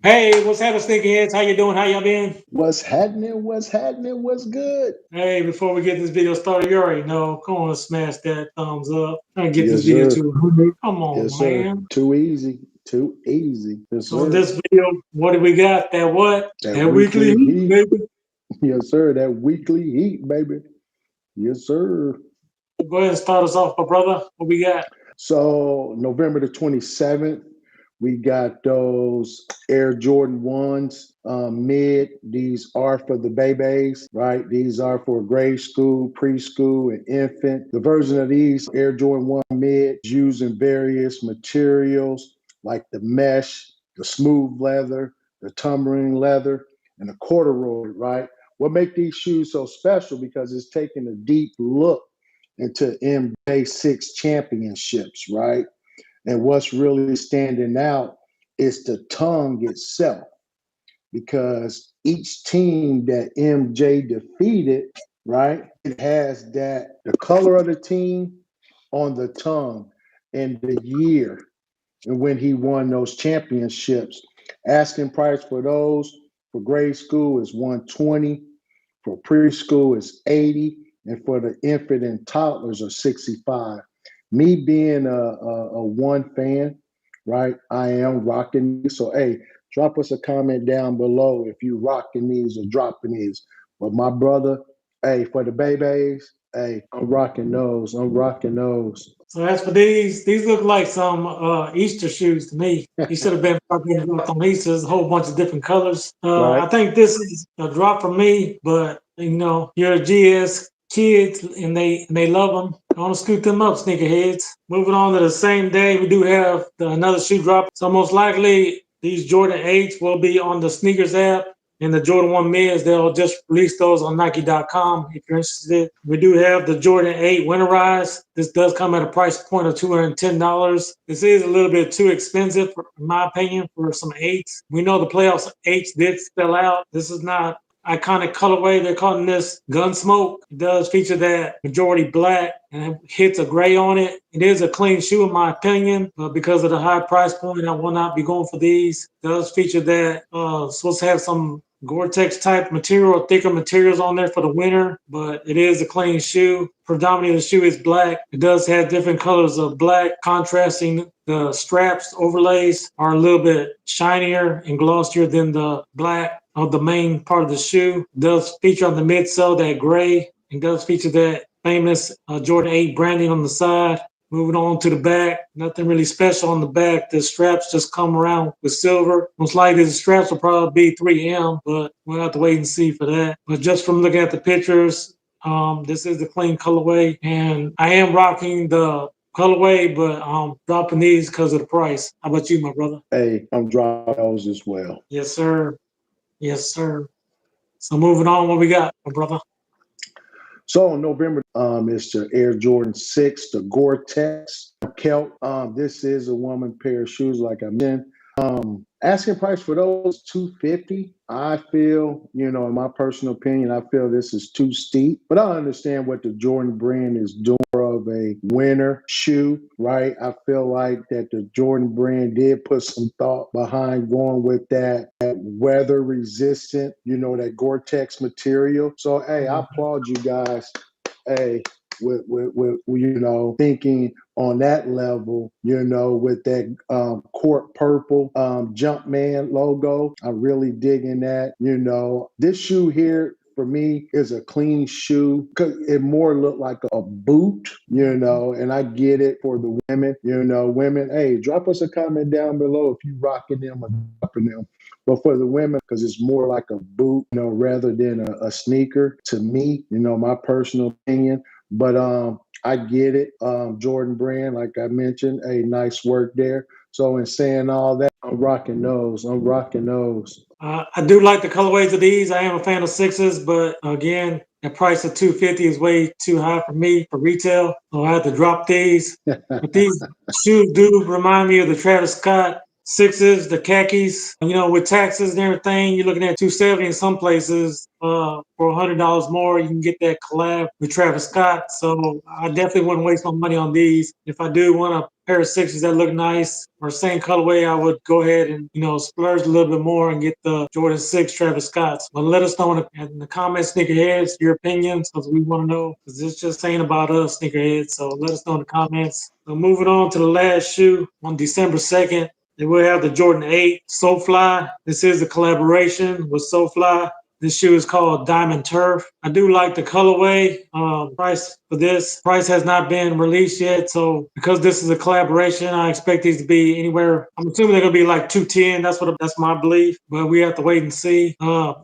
Hey, what's happening, sneakerheads? How you doing? How y'all been? What's happening? What's happening? What's good? Hey, before we get this video started, you already know. Come on, smash that thumbs up. Try to get this Yes, video sir. to 100. Come Yes, on, sir. man. Too easy. Too easy. Yes, So in sir. this video, what do we got? That what? That That weekly weekly heat, heat. baby. Yes, sir. That weekly heat, baby. Yes, sir. Go ahead and start us off, my brother. What we got? So November the 27th, we got those Air Jordan 1s mid. These are for the babies, right? These are for grade school, preschool, and infant. The version of these Air Jordan 1 mid using various materials like the mesh, the smooth leather, the tumbling leather, and the corduroy, right? What make these shoes so special because it's taking a deep look into MJ6 championships, right? And what's really standing out is the tongue itself, because each team that MJ defeated, right, it has that the color of the team on the tongue and the year and when he won those championships. Asking price for those for grade school is 120, for preschool is 80, and for the infant and toddlers are 65. Me being a one fan, right? I am rocking these. So hey, drop us a comment down below if you rocking these or dropping these. But my brother, hey, for the babies, hey, I'm rocking those. I'm rocking those. So as for these look like some Easter shoes to me. You should have been fucking dropped on Easter. There's a whole bunch of different colors. Right? I think this is a drop for me, but you're a GS kids and they love them. I want to scoop them up, sneakerheads. Moving on to the same day, we do have another shoe drop. So most likely these Jordan 8s will be on the sneakers app. And the Jordan 1 mids, they'll just release those on Nike.com if you're interested. We do have the Jordan 8 Winterized. This does come at a price point of $210. This is a little bit too expensive, in my opinion, for some 8s. We know the playoffs 8s did sell out. This is not iconic colorway. They're calling this Gunsmoke. It does feature that majority black and it hits a gray on it. It is a clean shoe in my opinion, but because of the high price point, I will not be going for these. It does feature that supposed to have some Gore-Tex type material, thicker materials on there for the winter, but it is a clean shoe. Predominantly the shoe is black. It does have different colors of black, contrasting the straps, overlays are a little bit shinier and glossier than the black of the main part of the shoe. It does feature on the midsole that gray and does feature that famous Jordan 8 branding on the side. Moving on to the back, nothing really special on the back. The straps just come around with silver. Most likely the straps will probably be 3M, but we'll have to wait and see for that. But just from looking at the pictures, this is the clean colorway. And I am rocking the colorway, but dropping these because of the price. How about you, my brother? Hey, I'm dropping those as well. Yes, sir. Yes, sir. So moving on, what we got, my brother? So in November, is the Air Jordan 6, the Gore-Tex Kelt. This is a woman pair of shoes, like I mentioned. Asking price for those 250. I feel, in my personal opinion, I feel this is too steep. But I understand what the Jordan brand is doing of a winter shoe, right? I feel like that the Jordan brand did put some thought behind going with that weather resistant, that Gore-Tex material. So hey, I applaud you guys. Hey, with thinking on that level, with that court purple Jumpman logo. I'm really digging that. This shoe here for me is a clean shoe because it more looked like a boot, and I get it for the women, women, hey, drop us a comment down below if you rocking them or dropping them. But for the women, because it's more like a boot, rather than a sneaker to me, my personal opinion. But I get it. Jordan brand, like I mentioned, a nice work there. So in saying all that, I'm rocking those. I'm rocking those. I do like the colorways of these. I am a fan of sixes, but again, the price of 250 is way too high for me for retail. So I have to drop these. But these shoes do remind me of the Travis Scott sixes, the khakis. You know, with taxes and everything, you're looking at $270 in some places. For $100 more, you can get that collab with Travis Scott. So I definitely wouldn't waste my money on these. If I do want a pair of sixes that look nice or same colorway, I would go ahead and, you know, splurge a little bit more and get the Jordan 6 Travis Scotts. But let us know in the comments, sneakerheads, your opinions, because we want to know, because it's just saying about us, sneakerheads. So let us know in the comments. So moving on to the last shoe on December 2nd. They will have the Jordan 8 SoleFly. This is a collaboration with SoleFly. This shoe is called Diamond Turf. I do like the colorway. Price for this price has not been released yet. So because this is a collaboration, I expect these to be anywhere. I'm assuming they're gonna be like 210. That's my belief. But we have to wait and see.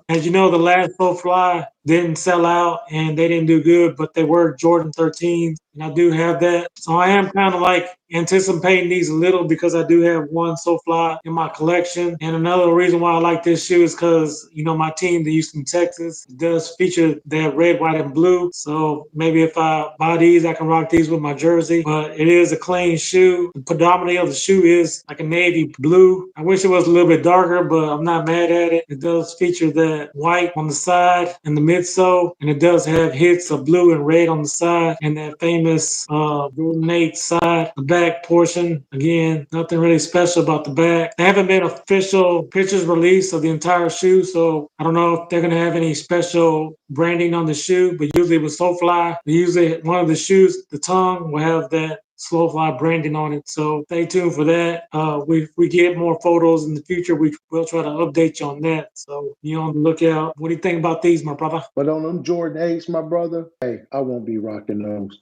As you know, the last SoleFly didn't sell out and they didn't do good, but they were Jordan 13s. And I do have that. So I am kind of like anticipating these a little because I do have one SoleFly in my collection. And another reason why I like this shoe is because, you know, my team, the Houston Texans, does feature that red, white, and blue. So maybe if I buy these, I can rock these with my jersey. But it is a clean shoe. The predominantly of the shoe is like a navy blue. I wish it was a little bit darker, but I'm not mad at it. It does feature that white on the side and the midsole, and it does have hits of blue and red on the side and that famous Jordan 8 side. The back portion, again, nothing really special about the back. There haven't been official pictures released of the entire shoe, so I don't know if they're going to have any special branding on the shoe, but usually with SoleFly, usually one of the shoes, the tongue, will have that SoleFly branding on it. So stay tuned for that. If we get more photos in the future, we will try to update you on that. So be on the lookout. What do you think about these, my brother? But on them Jordan 8s, my brother, hey, I won't be rocking those.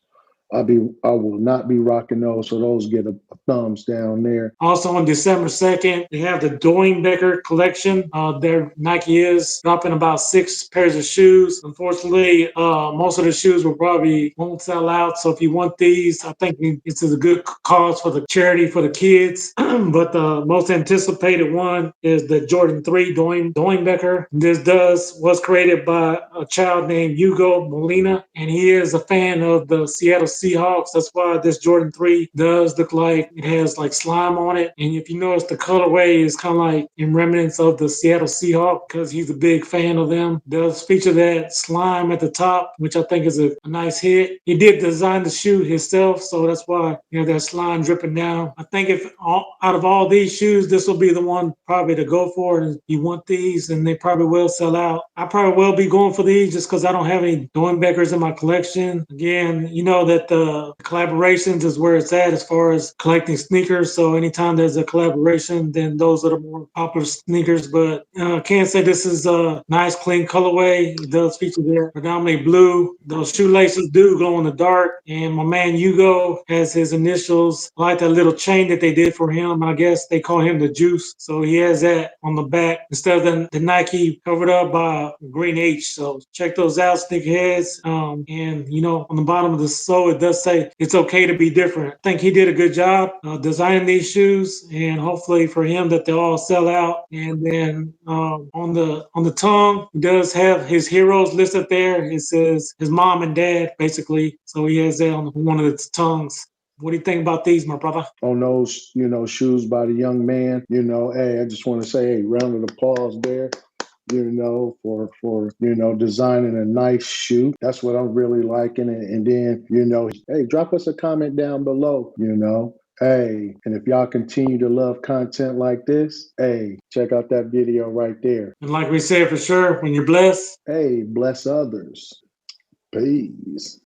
I will not be rocking those, so those get a thumbs down there. Also on December 2nd, they have the Doernbecher collection. Their Nike is dropping about 6 pairs of shoes. Unfortunately, most of the shoes won't sell out. So if you want these, I think it's a good cause for the charity for the kids. But the most anticipated one is the Jordan 3 Doernbecher. This was created by a child named Hugo Molina, and he is a fan of the Seattle Seahawks. That's why this Jordan 3 does look like it has like slime on it. And if you notice, the colorway is kind of like in remnants of the Seattle Seahawks because he's a big fan of them. It does feature that slime at the top, which I think is a nice hit. He did design the shoe himself, so that's why that slime dripping down. I think out of all these shoes, this will be the one probably to go for. And if you want these, and they probably will sell out. I probably will be going for these just because I don't have any Doernbechers in my collection. Again, you know that the collaborations is where it's at as far as collecting sneakers. So anytime there's a collaboration, then those are the more popular sneakers. But I can't say this is a nice, clean colorway. It does feature there predominantly blue. Those shoelaces do glow in the dark. And my man Hugo has his initials. I like that little chain that they did for him. I guess they call him the Juice. So he has that on the back instead of the Nike covered up by green H. So check those out, sneakerheads. And on the bottom of the sole, it does say it's okay to be different. I think he did a good job designing these shoes, and hopefully for him that they all sell out. And then on the tongue, he does have his heroes listed there. It says his mom and dad, basically. So he has that on one of its tongues. What do you think about these, my brother? On those, shoes by the young man, hey, I just want to say, hey, round of applause there. For designing a nice shoe. That's what I'm really liking. And then, hey, drop us a comment down below, Hey, and if y'all continue to love content like this, hey, check out that video right there. And like we said, for sure, when you're blessed, hey, bless others. Peace.